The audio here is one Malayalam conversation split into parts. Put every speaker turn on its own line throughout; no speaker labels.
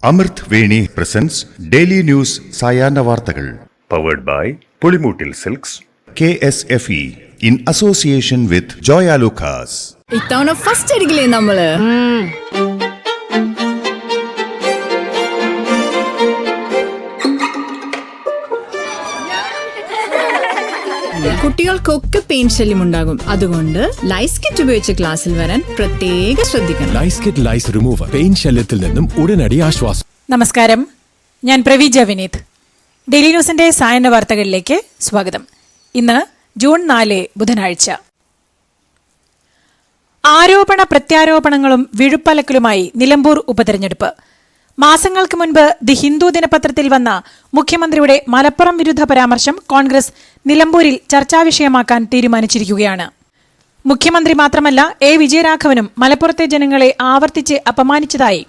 അമൃത് വേണി പ്രസൻസ് ഡെയിലി ന്യൂസ് സായാഹ്ന വാർത്തകൾ powered by Pulimoottil silks KSFE in association with Joya Lucas.
ഇത്തവണ ഫസ്റ്റ് അടിക്കില്ലേ നമ്മള്? കുട്ടികൾക്കൊക്കെ പെയിൻ ശല്യം ഉണ്ടാകും. അതുകൊണ്ട് ലൈസ് കിറ്റ് ഉപയോഗിച്ച് ക്ലാസ്സിൽ വരാൻ പ്രത്യേകം ശ്രദ്ധിക്കണം.
ലൈസ് കിറ്റ് ലൈസ് റിമൂവർ പെയിൻ ശല്യത്തിൽ നിന്നും ഉടനടി ആശ്വാസം.
നമസ്കാരം, ഞാൻ പ്രവീജ വിനീത്. ഡെയിലി ന്യൂസിന്റെ സായന്ന വാർത്തകളിലേക്ക് സ്വാഗതം. ഇന്ന് ജൂൺ 4 ബുധനാഴ്ച. ആരോപണ പ്രത്യാരോപണങ്ങളും വിഴുപ്പലക്കലുമായി നിലമ്പൂർ ഉപതെരഞ്ഞെടുപ്പ്. മാസങ്ങൾക്ക് മുൻപ് ദി ഹിന്ദു ദിനപത്രത്തിൽ വന്ന മുഖ്യമന്ത്രിയുടെ മലപ്പുറം വിരുദ്ധ പരാമർശം കോൺഗ്രസ് നിലമ്പൂരിൽ ചർച്ചാവിഷയമാക്കാൻ തീരുമാനിച്ചിരിക്കുകയാണ്. മുഖ്യമന്ത്രി മാത്രമല്ല വിജയരാഘവനും മലപ്പുറത്തെ ജനങ്ങളെ ആവർത്തിച്ച് അപമാനിച്ചതായി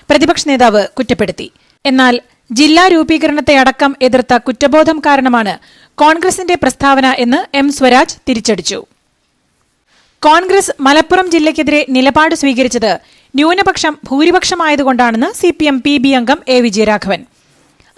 പ്രതിപക്ഷ നേതാവ് കുറ്റപ്പെടുത്തി. എന്നാൽ ജില്ലാ രൂപീകരണത്തെ അടക്കം എതിർത്ത കുറ്റബോധം കാരണമാണ് കോൺഗ്രസിന്റെ പ്രസ്താവന എന്ന് സ്വരാജ് തിരിച്ചടിച്ചു. കോൺഗ്രസ് മലപ്പുറം ജില്ലയ്ക്കെതിരെ നിലപാട് സ്വീകരിച്ചത് ന്യൂനപക്ഷം ഭൂരിപക്ഷമായതുകൊണ്ടാണെന്ന് CPM PB അംഗം വിജയരാഘവൻ.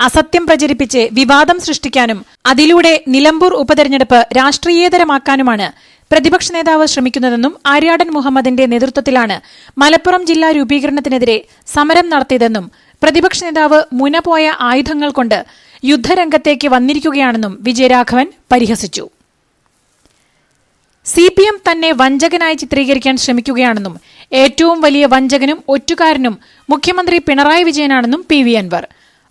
അസത്യം പ്രചരിപ്പിച്ച് വിവാദം സൃഷ്ടിക്കാനും അതിലൂടെ നിലമ്പൂർ ഉപതെരഞ്ഞെടുപ്പ് രാഷ്ട്രീയേതരമാക്കാനുമാണ് പ്രതിപക്ഷ നേതാവ് ശ്രമിക്കുന്നതെന്നും ആര്യാടൻ മുഹമ്മദിന്റെ നേതൃത്വത്തിലാണ് മലപ്പുറം ജില്ലാ രൂപീകരണത്തിനെതിരെ സമരം നടത്തിയതെന്നും പ്രതിപക്ഷ നേതാവ് മുനപോയ ആയുധങ്ങൾ കൊണ്ട് യുദ്ധരംഗത്തേക്ക് വന്നിരിക്കുകയാണെന്നും വിജയരാഘവൻ പരിഹസിച്ചു. CPM തന്നെ വഞ്ചകനായി ചിത്രീകരിക്കാൻ ശ്രമിക്കുകയാണെന്നും ഏറ്റവും വലിയ വഞ്ചകനും ഒറ്റുകാരനും മുഖ്യമന്ത്രി പിണറായി വിജയനാണെന്നും PV അൻവർ.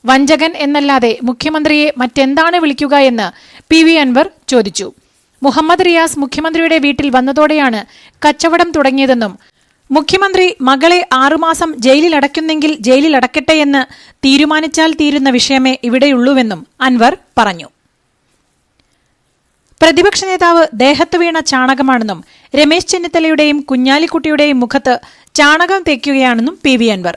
വഞ്ചകൻ എന്നല്ലാതെ മുഖ്യമന്ത്രിയെ മറ്റെന്താണ് വിളിക്കുക എന്ന് PV അൻവർ ചോദിച്ചു. മുഹമ്മദ് റിയാസ് മുഖ്യമന്ത്രിയുടെ വീട്ടിൽ വന്നതോടെയാണ് കച്ചവടം തുടങ്ങിയതെന്നും മുഖ്യമന്ത്രി മകളെ 6 മാസം ജയിലിലടയ്ക്കുന്നെങ്കിൽ ജയിലിലടക്കട്ടെയെന്ന് തീരുമാനിച്ചാൽ തീരുന്ന വിഷയമേ ഇവിടെയുള്ളൂവെന്നും അൻവർ പറഞ്ഞു. പ്രതിപക്ഷ നേതാവ് ദേഹത്ത് വീണ ചാണകമാണെന്നും രമേശ് ചെന്നിത്തലയുടെയും കുഞ്ഞാലിക്കുട്ടിയുടെയും മുഖത്ത് ചാണകം തേക്കുകയാണെന്നും PV അൻവർ.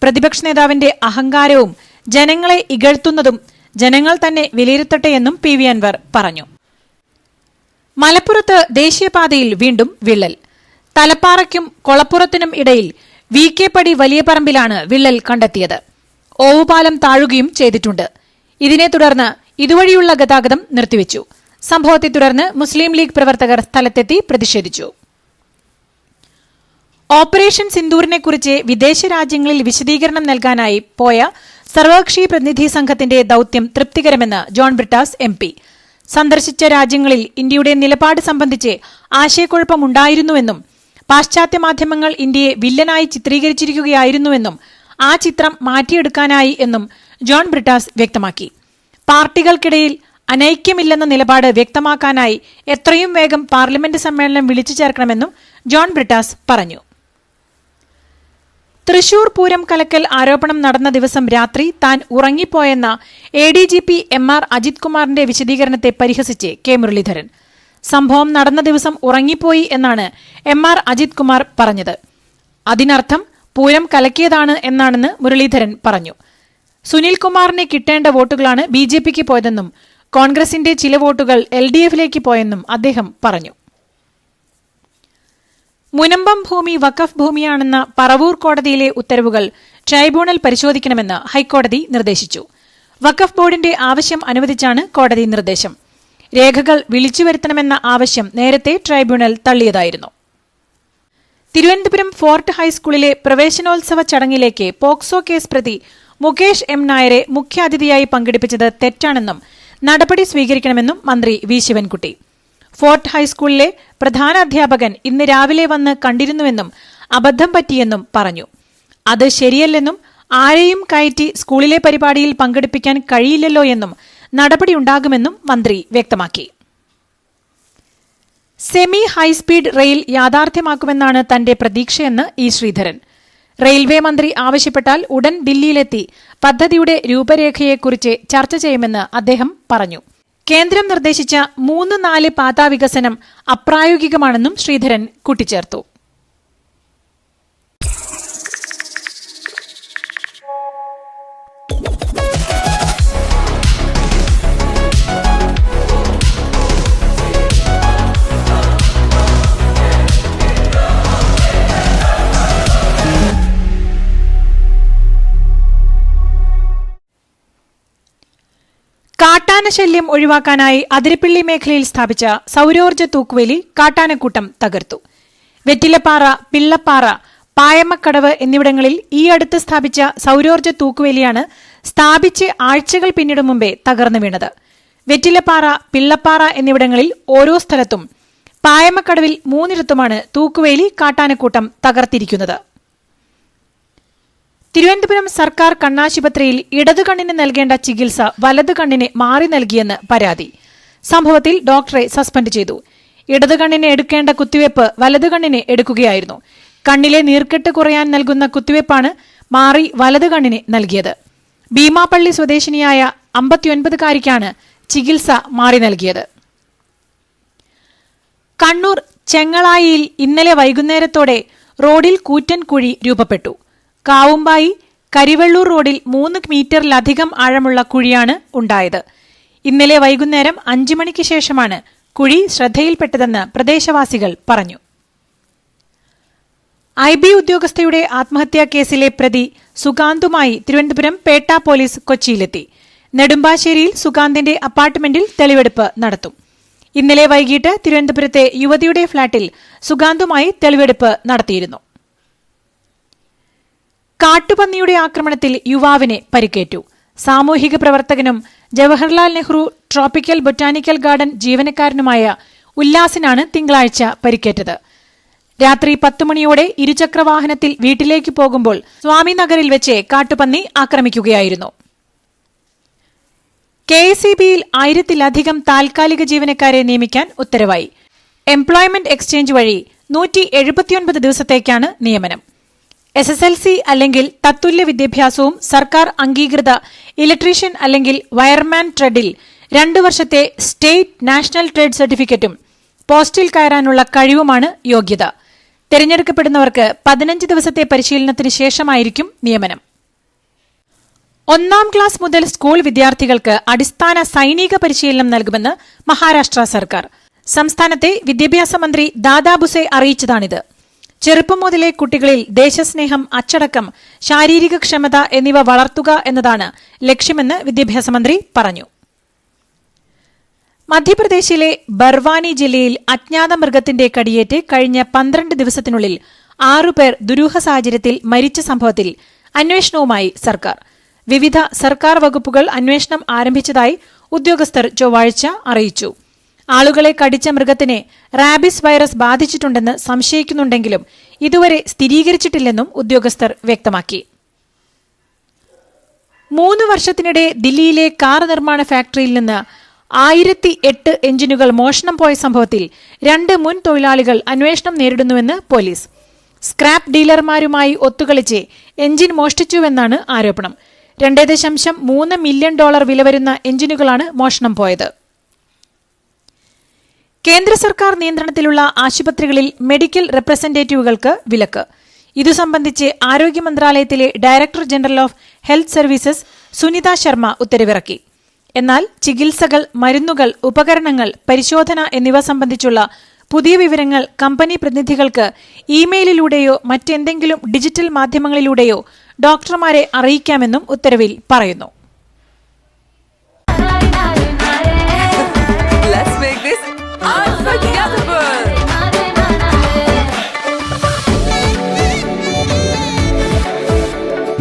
പ്രതിപക്ഷ നേതാവിന്റെ അഹങ്കാരവും ജനങ്ങളെ ഇകഴ്ത്തുന്നതും ജനങ്ങൾ തന്നെ വിലയിരുത്തട്ടെയെന്നും PV അൻവർ പറഞ്ഞു. മലപ്പുറത്ത് ദേശീയപാതയിൽ വീണ്ടും വിള്ളൽ. തലപ്പാറയ്ക്കും കൊളപ്പുറത്തിനും ഇടയിൽ VK പടി വലിയ പറമ്പിലാണ് വിള്ളൽ കണ്ടെത്തിയത്. ഓവുപാലം താഴുകയും ചെയ്തിട്ടുണ്ട്. ഇതിനെ തുടർന്ന് ഇതുവഴിയുള്ള ഗതാഗതം നിർത്തിവെച്ചു. സംഭവത്തെ തുടർന്ന് മുസ്ലിം ലീഗ് പ്രവർത്തകർ സ്ഥലത്തെത്തി പ്രതിഷേധിച്ചു. ഓപ്പറേഷൻ സിന്ദൂറിനെക്കുറിച്ച് വിദേശ രാജ്യങ്ങളിൽ വിശദീകരണം നൽകാനായി പോയ സർവകക്ഷി പ്രതിനിധി സംഘത്തിന്റെ ദൌത്യം തൃപ്തികരമെന്ന് ജോൺ ബ്രിട്ടാസ് MP. സന്ദർശിച്ച രാജ്യങ്ങളിൽ ഇന്ത്യയുടെ നിലപാട് സംബന്ധിച്ച് ആശയക്കുഴപ്പമുണ്ടായിരുന്നുവെന്നും പാശ്ചാത്യ മാധ്യമങ്ങൾ ഇന്ത്യയെ വില്ലനായി ചിത്രീകരിച്ചിരിക്കുകയായിരുന്നുവെന്നും ആ ചിത്രം മാറ്റിയെടുക്കാനായി എന്നും ജോൺ ബ്രിട്ടാസ് വ്യക്തമാക്കി. പാർട്ടികൾക്കിടയിൽ അനൈക്യമില്ലെന്ന നിലപാട് വ്യക്തമാക്കാനായി എത്രയും വേഗം പാർലമെന്റ് സമ്മേളനം വിളിച്ചു ചേർക്കണമെന്നും ജോൺ ബ്രിട്ടാസ് പറഞ്ഞു. തൃശൂർ പൂരം കലക്കൽ ആരോപണം നടന്ന ദിവസം രാത്രി താൻ ഉറങ്ങിപ്പോയെന്ന ADGP MR അജിത് കുമാറിന്റെ വിശദീകരണത്തെ പരിഹസിച്ച് K മുരളീധരൻ. സംഭവം നടന്ന ദിവസം ഉറങ്ങിപ്പോയി എന്നാണ് MR അജിത് കുമാർ പറഞ്ഞത്. അതിനർത്ഥം പൂരം കലക്കിയതാണ് എന്നാണെന്ന് മുരളീധരൻ പറഞ്ഞു. സുനിൽകുമാറിന് കിട്ടേണ്ട വോട്ടുകളാണ് BJPക്ക് പോയതെന്നും കോൺഗ്രസിന്റെ ചില വോട്ടുകൾ LDFിലേക്ക് പോയെന്നും അദ്ദേഹം പറഞ്ഞു. മുനമ്പം ഭൂമി വഖഫ് ഭൂമിയാണെന്ന പറവൂർ കോടതിയിലെ ഉത്തരവുകൾ ട്രൈബ്യൂണൽ പരിശോധിക്കണമെന്ന് ഹൈക്കോടതി നിർദ്ദേശിച്ചു. വഖഫ് ബോർഡിന്റെ ആവശ്യം അനുവദിച്ചാണ് കോടതി നിർദ്ദേശം. രേഖകൾ വിളിച്ചുവരുത്തണമെന്ന ആവശ്യം നേരത്തെ ട്രൈബ്യൂണൽ തള്ളിയതായിരുന്നു. തിരുവനന്തപുരം ഫോർട്ട് ഹൈസ്കൂളിലെ പ്രവേശനോത്സവ ചടങ്ങിലേക്ക് പോക്സോ കേസ് പ്രതി മുകേഷ് M നായരെ മുഖ്യാതിഥിയായി പങ്കെടുപ്പിച്ചത് തെറ്റാണെന്നും നടപടി സ്വീകരിക്കണമെന്നും മന്ത്രി V ശിവൻകുട്ടി. ഫോർട്ട് ഹൈസ്കൂളിലെ പ്രധാന അധ്യാപകൻ ഇന്ന് രാവിലെ വന്ന് കണ്ടിരുന്നുവെന്നും അബദ്ധം പറ്റിയെന്നും പറഞ്ഞു. അത് ശരിയല്ലെന്നും ആരെയും കയറ്റി സ്കൂളിലെ പരിപാടിയിൽ പങ്കെടുപ്പിക്കാൻ കഴിയില്ലല്ലോ എന്നും നടപടിയുണ്ടാകുമെന്നും മന്ത്രി വ്യക്തമാക്കി. സെമി ഹൈസ്പീഡ് റെയിൽ യാഥാർത്ഥ്യമാക്കുമെന്നാണ് തന്റെ പ്രതീക്ഷയെന്ന് E ശ്രീധരൻ. റെയിൽവേ മന്ത്രി ആവശ്യപ്പെട്ടാൽ ഉടൻ ദില്ലിയിലെത്തി പദ്ധതിയുടെ രൂപരേഖയെക്കുറിച്ച് ചർച്ച ചെയ്യുമെന്ന് അദ്ദേഹം പറഞ്ഞു. കേന്ദ്രം നിർദ്ദേശിച്ച 3-4 പാതാ വികസനം അപ്രായോഗികമാണെന്നും ശ്രീധരൻ കൂട്ടിച്ചേർത്തു. കാട്ടാനശല്യം ഒഴിവാക്കാനായി അതിരപ്പിള്ളി മേഖലയിൽ സ്ഥാപിച്ച സൌരോർജ്ജ തൂക്കുവേലി കാട്ടാനക്കൂട്ടം തകർത്തു. വെറ്റിലപ്പാറ, പിള്ളപ്പാറ, പായമ്മക്കടവ് എന്നിവിടങ്ങളിൽ ഈ അടുത്ത് സ്ഥാപിച്ച സൌരോർജ്ജ തൂക്കുവേലിയാണ് സ്ഥാപിച്ച് ആഴ്ചകൾ പിന്നിടും മുമ്പേ തകർന്നു വീണത്. വെറ്റിലപ്പാറ, പിള്ളപ്പാറ എന്നിവിടങ്ങളിൽ ഓരോ സ്ഥലത്തും, പായമ്മക്കടവിൽ 3 തൂക്കുവേലി കാട്ടാനക്കൂട്ടം തകർത്തിരിക്കുന്നത്. തിരുവനന്തപുരം സർക്കാർ കണ്ണാശുപത്രിയിൽ ഇടതു കണ്ണിന് നൽകേണ്ട ചികിത്സ വലതു കണ്ണിന് മാറി നൽകിയെന്ന് പരാതി. സംഭവത്തിൽ ഡോക്ടറെ സസ്പെൻഡ് ചെയ്തു. ഇടതു കണ്ണിന് എടുക്കേണ്ട കുത്തിവയ്പ് വലതു കണ്ണിന് എടുക്കുകയായിരുന്നു. കണ്ണിലെ നീർക്കെട്ട് കുറയാൻ നൽകുന്ന കുത്തിവയ്പ്പാണ് മാറി വലതു കണ്ണിന് നൽകിയത്. ഭീമാപള്ളി സ്വദേശിനിയായ 59-കാരിക്കാണ് ചികിത്സ മാറി നൽകിയത്. കണ്ണൂർ ചെങ്ങളായിയിൽ ഇന്നലെ വൈകുന്നേരത്തോടെ റോഡിൽ കൂറ്റൻ കുഴി രൂപപ്പെട്ടു. കാവുമ്പായി കരിവെള്ളൂർ റോഡിൽ 3 മീറ്ററിലധികം ആഴമുള്ള കുഴിയാണ് ഉണ്ടായത്. ഇന്നലെ വൈകുന്നേരം 5 മണിക്ക് ശേഷമാണ് കുഴി ശ്രദ്ധയിൽപ്പെട്ടതെന്ന് പ്രദേശവാസികൾ പറഞ്ഞു. IB ഉദ്യോഗസ്ഥയുടെ ആത്മഹത്യാ കേസിലെ പ്രതി സുകാന്തുമായി തിരുവനന്തപുരം പേട്ട പോലീസ് കൊച്ചിയിലെത്തി. നെടുമ്പാശ്ശേരിയിൽ സുകാന്തിന്റെ അപ്പാർട്ട്മെന്റിൽ തെളിവെടുപ്പ് നടത്തും. ഇന്നലെ വൈകിട്ട് തിരുവനന്തപുരത്തെ യുവതിയുടെ ഫ്ളാറ്റിൽ സുകാന്തുമായി തെളിവെടുപ്പ് നടത്തിയിരുന്നു. കാട്ടുപന്നിയുടെ ആക്രമണത്തിൽ യുവാവിന് പരിക്കേറ്റു. സാമൂഹിക പ്രവർത്തകനും Jawaharlal Nehru tropical botanical garden ജീവനക്കാരനുമായ ഉല്ലാസിനാണ് തിങ്കളാഴ്ച പരിക്കേറ്റത്. രാത്രി 10 മണിയോടെ ഇരുചക്രവാഹനത്തിൽ വീട്ടിലേക്ക് പോകുമ്പോൾ സ്വാമിനഗറിൽ വെച്ച് കാട്ടുപന്നി ആക്രമിക്കുകയായിരുന്നു. KSEBയിൽ 1000-ലധികം താൽക്കാലിക ജീവനക്കാരെ നിയമിക്കാൻ ഉത്തരവായി. എംപ്ലോയ്മെന്റ് എക്സ്ചേഞ്ച് വഴി 179 ദിവസത്തേക്കാണ് നിയമനം. SSLC അല്ലെങ്കിൽ തത്തുല്യ വിദ്യാഭ്യാസവും സർക്കാർ അംഗീകൃത ഇലക്ട്രീഷ്യൻ അല്ലെങ്കിൽ വയർമാൻ ട്രേഡിൽ 2 വർഷത്തെ സ്റ്റേറ്റ് നാഷണൽ ട്രേഡ് സർട്ടിഫിക്കറ്റും പോസ്റ്റിൽ കയറാനുള്ള കഴിവുമാണ് യോഗ്യത. തെരഞ്ഞെടുക്കപ്പെടുന്നവർക്ക് 15 ദിവസത്തെ പരിശീലനത്തിന് ശേഷമായിരിക്കും നിയമനം. 1-ാം ക്ലാസ് മുതൽ സ്കൂൾ വിദ്യാർത്ഥികൾക്ക് അടിസ്ഥാന സൈനിക പരിശീലനം നൽകുമെന്ന് മഹാരാഷ്ട്ര സർക്കാർ. സംസ്ഥാനത്തെ വിദ്യാഭ്യാസ മന്ത്രി ദാദാ ബുസെ അറിയിച്ചതാണിത്. ചെറുപ്പം മുതലേ കുട്ടികളിൽ ദേശസ്നേഹം, അച്ചടക്കം, ശാരീരിക ക്ഷമത എന്നിവ വളർത്തുക എന്നതാണ് ലക്ഷ്യമെന്ന് വിദ്യാഭ്യാസ മന്ത്രി പറഞ്ഞു. മധ്യപ്രദേശിലെ ബർവാനി ജില്ലയിൽ അജ്ഞാത മൃഗത്തിന്റെ കടിയേറ്റ് കഴിഞ്ഞ 12 ദിവസത്തിനുള്ളിൽ 6 പേർ ദുരൂഹ സാഹചര്യത്തിൽ മരിച്ച സംഭവത്തിൽ അന്വേഷണവുമായി സർക്കാർ. വിവിധ സർക്കാർ വകുപ്പുകൾ അന്വേഷണം ആരംഭിച്ചതായി ഉദ്യോഗസ്ഥർ ചൊവ്വാഴ്ച അറിയിച്ചു. ആളുകളെ കടിച്ച മൃഗത്തിന് റാബിസ് വൈറസ് ബാധിച്ചിട്ടുണ്ടെന്ന് സംശയിക്കുന്നുണ്ടെങ്കിലും ഇതുവരെ സ്ഥിരീകരിച്ചിട്ടില്ലെന്നും ഉദ്യോഗസ്ഥർ വ്യക്തമാക്കി. 3 വർഷത്തിനിടെ ദില്ലിയിലെ കാർ നിർമ്മാണ ഫാക്ടറിയിൽ നിന്ന് 1008 എഞ്ചിനുകൾ മോഷണം പോയ സംഭവത്തിൽ 2 മുൻ തൊഴിലാളികൾ അന്വേഷണം നേരിടുന്നുവെന്ന് പോലീസ്. സ്ക്രാപ്പ് ഡീലർമാരുമായി ഒത്തുകളിച്ച് എഞ്ചിൻ മോഷ്ടിച്ചുവെന്നാണ് ആരോപണം. $2.3 മില്യൺ വില വരുന്ന എഞ്ചിനുകളാണ് മോഷണം പോയത്. കേന്ദ്ര സർക്കാർ നിയന്ത്രണത്തിലുള്ള ആശുപത്രികളിൽ മെഡിക്കൽ റെപ്രസെന്റേറ്റീവുകൾക്ക് വിലക്ക്. ഇതു സംബന്ധിച്ച് ആരോഗ്യ മന്ത്രാലയത്തിലെ director general of health services Sunitha Sharma ഉത്തരവിറക്കി. എന്നാൽ ചികിത്സകൾ, മരുന്നുകൾ, ഉപകരണങ്ങൾ, പരിശോധന എന്നിവ സംബന്ധിച്ചുള്ള പുതിയ വിവരങ്ങൾ കമ്പനി പ്രതിനിധികൾക്ക് ഇമെയിലിലൂടെയോ മറ്റെന്തെങ്കിലും ഡിജിറ്റൽ മാധ്യമങ്ങളിലൂടെയോ ഡോക്ടർമാരെ അറിയിക്കാമെന്നും ഉത്തരവിൽ പറയുന്നു.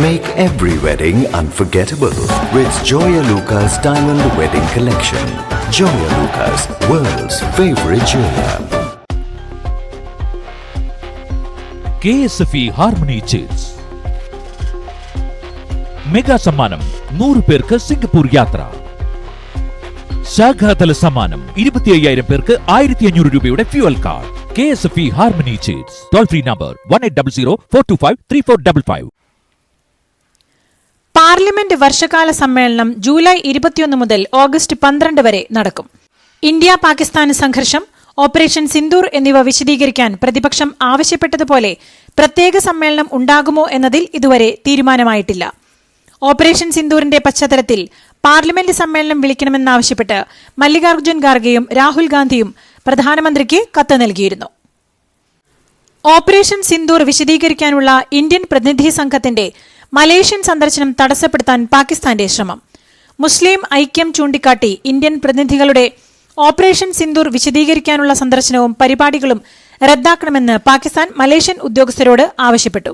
Make every wedding unforgettable with Joya Lucas Diamond Wedding Collection. Joya Lucas, world's favorite jeweler.
KSFE Harmony Chills. Mega സമ്മാനം 100 പേർക്ക് സിംഗപ്പൂർ യാത്ര. ശാഖാതല സമ്മാനം 25,000 പേർക്ക് 1,500 രൂപയുടെ fuel card. KSFE Harmony Chills. Toll free number 1800-425-3455.
Parliament വർഷകാല സമ്മേളനം ജൂലൈ 21 മുതൽ ഓഗസ്റ്റ് 12 വരെ നടക്കും. ഇന്ത്യ പാകിസ്ഥാൻ സംഘർഷം, ഓപ്പറേഷൻ സിന്ദൂർ എന്നിവ വിശദീകരിക്കാൻ പ്രതിപക്ഷം ആവശ്യപ്പെട്ടതുപോലെ പ്രത്യേക സമ്മേളനം ഉണ്ടാകുമോ എന്നതിൽ ഇതുവരെ തീരുമാനമായിട്ടില്ല. ഓപ്പറേഷൻ സിന്ദൂറിന്റെ പശ്ചാത്തലത്തിൽ പാർലമെന്റ് സമ്മേളനം വിളിക്കണമെന്നാവശ്യപ്പെട്ട് മല്ലികാർജ്ജുൻ ഖാർഗെയും രാഹുൽ ഗാന്ധിയും പ്രധാനമന്ത്രിക്ക് കത്ത് നൽകിയിരുന്നു. ഓപ്പറേഷൻ സിന്ദൂർ വിശദീകരിക്കാനുള്ള ഇന്ത്യൻ പ്രതിനിധി സംഘത്തിന്റെ മലേഷ്യൻ സന്ദർശനം തടസ്സപ്പെടുത്താൻ പാകിസ്ഥാന്റെ ശ്രമം. മുസ്ലിം ഐക്യം ചൂണ്ടിക്കാട്ടി ഇന്ത്യൻ പ്രതിനിധികളുടെ ഓപ്പറേഷൻ സിന്ദൂർ വിശദീകരിക്കാനുള്ള സന്ദർശനവും പരിപാടികളും റദ്ദാക്കണമെന്ന് പാകിസ്ഥാൻ മലേഷ്യൻ ഉദ്യോഗസ്ഥരോട് ആവശ്യപ്പെട്ടു.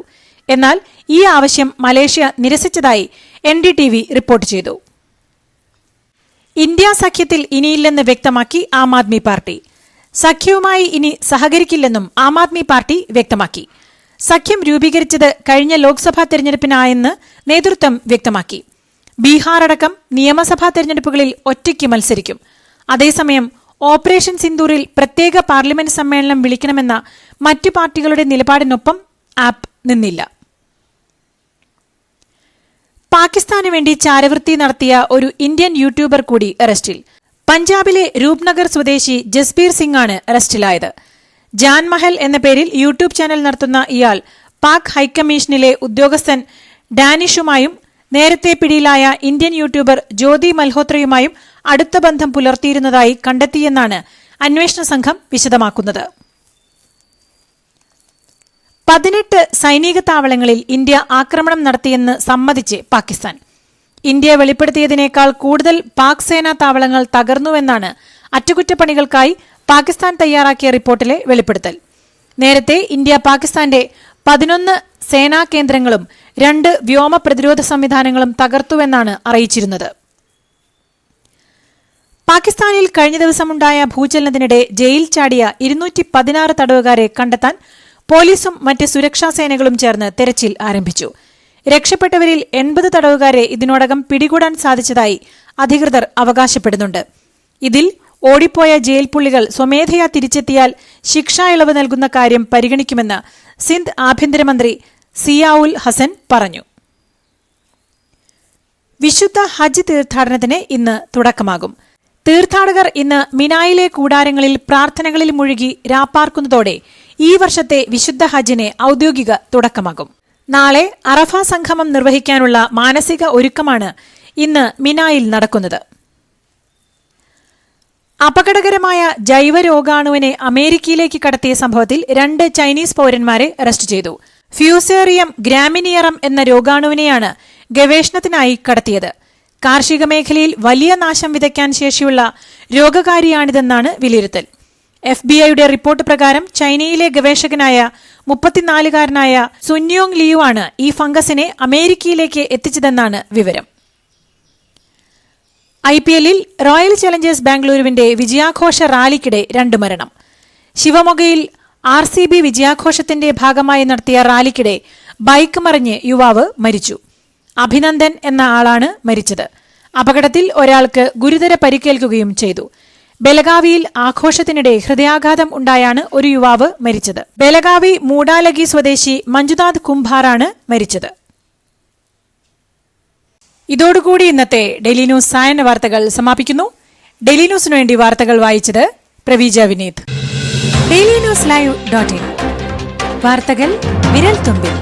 എന്നാൽ ഈ ആവശ്യം മലേഷ്യ നിരസിച്ചതായി NDTV റിപ്പോർട്ട് ചെയ്തു. ഇന്ത്യ സഖ്യത്തിൽ ഇനിയില്ലെന്ന് വ്യക്തമാക്കി ആം ആദ്മി പാർട്ടി. സഖ്യവുമായി ഇനി സഹകരിക്കില്ലെന്നും ആം ആദ്മി പാർട്ടി വ്യക്തമാക്കി. സഖ്യം രൂപീകരിച്ചത് കഴിഞ്ഞ ലോക്സഭാ തെരഞ്ഞെടുപ്പിനായെന്ന് നേതൃത്വം വ്യക്തമാക്കി. ബീഹാർ അടക്കം നിയമസഭാ തെരഞ്ഞെടുപ്പുകളിൽ ഒറ്റയ്ക്ക് മത്സരിക്കും. അതേസമയം ഓപ്പറേഷൻ സിന്ദൂറിൽ പ്രത്യേക പാർലമെന്റ് സമ്മേളനം വിളിക്കണമെന്ന മറ്റു പാർട്ടികളുടെ നിലപാടിനൊപ്പം ആപ്പ് നിന്നില്ല. പാകിസ്ഥാന് വേണ്ടി ചാരവൃത്തി നടത്തിയ ഒരു ഇന്ത്യൻ യൂട്യൂബർ കൂടി അറസ്റ്റിൽ. പഞ്ചാബിലെ രൂപ്നഗർ സ്വദേശി ജസ്ബീർ സിംഗ് ആണ് അറസ്റ്റിലായത്. ജാൻ മഹൽ എന്ന പേരിൽ യൂട്യൂബ് ചാനൽ നടത്തുന്ന ഇയാൾ പാക് ഹൈക്കമ്മീഷനിലെ ഉദ്യോഗസ്ഥൻ ഡാനിഷുമായും നേരത്തെ പിടിയിലായ ഇന്ത്യൻ യൂട്യൂബർ ജ്യോതി മൽഹോത്രയുമായും അടുത്ത ബന്ധം പുലർത്തിയിരുന്നതായി കണ്ടെത്തിയെന്നാണ് അന്വേഷണ സംഘം വിശദമാക്കുന്നത്. 18 സൈനിക താവളങ്ങളിൽ ഇന്ത്യ ആക്രമണം നടത്തിയെന്ന് സമ്മതിച്ച് പാകിസ്ഥാൻ. ഇന്ത്യ വെളിപ്പെടുത്തിയതിനേക്കാൾ കൂടുതൽ പാക് സേനാ താവളങ്ങൾ തകർന്നുവെന്നാണ് അറ്റകുറ്റപ്പണികൾക്കായി പാകിസ്ഥാൻ തയ്യാറാക്കിയ റിപ്പോർട്ടിലെ വെളിപ്പെടുത്തൽ. നേരത്തെ ഇന്ത്യ പാകിസ്ഥാന്റെ 11 സേനാ കേന്ദ്രങ്ങളും 2 വ്യോമ പ്രതിരോധ സംവിധാനങ്ങളും തകർത്തുവെന്നാണ് അറിയിച്ചിരുന്നത്. പാകിസ്ഥാനിൽ കഴിഞ്ഞ ദിവസമുണ്ടായ ഭൂചലനത്തിനിടെ ജയിൽ ചാടിയ 216 തടവുകാരെ കണ്ടെത്താൻ പോലീസും മറ്റ് സുരക്ഷാ സേനകളും ചേർന്ന് തെരച്ചിൽ ആരംഭിച്ചു. രക്ഷപ്പെട്ടവരിൽ 80 തടവുകാരെ ഇതിനോടകം പിടികൂടാൻ സാധിച്ചതായി അധികൃതർ അവകാശപ്പെടുന്നുണ്ട്. ഇതിൽ ഓടിപ്പോയ ജയിൽ പുള്ളികൾ സ്വമേധയാ തിരിച്ചെത്തിയാൽ ശിക്ഷാ ഇളവ് നൽകുന്ന കാര്യം പരിഗണിക്കുമെന്ന് സിന്ധ് ആഭ്യന്തരമന്ത്രി സിയാഉൽ ഹസൻ പറഞ്ഞു. വിശുദ്ധ ഹജ്ജ് തീർത്ഥാടനത്തിന് ഇന്ന് തുടക്കമാകും. തീർത്ഥാടകർ ഇന്ന് മിനായിലെ കൂടാരങ്ങളിൽ പ്രാർത്ഥനകളിൽ മുഴുകി രാപ്പാർക്കുന്നതോടെ ഈ വർഷത്തെ വിശുദ്ധ ഹജ്ജിന് ഔദ്യോഗിക തുടക്കമാകും. നാളെ അറഫ സംഗമം നിർവഹിക്കാനുള്ള മാനസിക ഒരുക്കമാണ് ഇന്ന് മിനായിൽ നടക്കുന്നത്. അപകടകരമായ ജൈവരോഗാണുവിനെ അമേരിക്കയിലേക്ക് കടത്തിയ സംഭവത്തിൽ 2 ചൈനീസ് പൌരന്മാരെ അറസ്റ്റ് ചെയ്തു. ഫ്യൂസേറിയം ഗ്രാമിനിയറം എന്ന രോഗാണുവിനെയാണ് ഗവേഷണത്തിനായി കടത്തിയത്. കാർഷിക മേഖലയിൽ വലിയ നാശം വിതയ്ക്കാൻ ശേഷിയുള്ള രോഗകാരിയാണിതെന്നാണ് വിലയിരുത്തൽ. FBI റിപ്പോർട്ട് പ്രകാരം ചൈനയിലെ ഗവേഷകനായ 34-കാരനായ സുന്യോങ് ലിയു ആണ് ഈ ഫംഗസിനെ അമേരിക്കയിലേക്ക് എത്തിച്ചതെന്നാണ് വിവരം. IPLൽ റോയൽ ചലഞ്ചേഴ്സ് ബാംഗ്ലൂരുവിന്റെ വിജയാഘോഷ റാലിക്കിടെ 2 മരണം. ശിവമൊഗയിൽ RCB വിജയാഘോഷത്തിന്റെ ഭാഗമായി നടത്തിയ റാലിക്കിടെ ബൈക്ക് മറിഞ്ഞ് യുവാവ് മരിച്ചു. അഭിനന്ദൻ എന്ന ആളാണ് മരിച്ചത്. അപകടത്തിൽ ഒരാൾക്ക് ഗുരുതര പരിക്കേൽക്കുകയും ചെയ്തു. ബെലഗാവിയിൽ ആഘോഷത്തിനിടെ ഹൃദയാഘാതം ഉണ്ടായാണ് ഒരു യുവാവ് മരിച്ചത്. ബെലഗാവി മൂഡാലഗി സ്വദേശി മഞ്ജുനാഥ് കുംഭാറാണ് മരിച്ചത്. ഇതോടുകൂടി ഇന്നത്തെ ഡെയിലി ന്യൂസ് സായന്ന വാർത്തകൾ സമാപിക്കുന്നു. ഡെയിലി ന്യൂസിനു വേണ്ടി വാർത്തകൾ വായിച്ചത് പ്രവീജ വിനീത്. DailyNewsLive.in വാർത്തകൾ വിരൽ തുമ്പിൽ.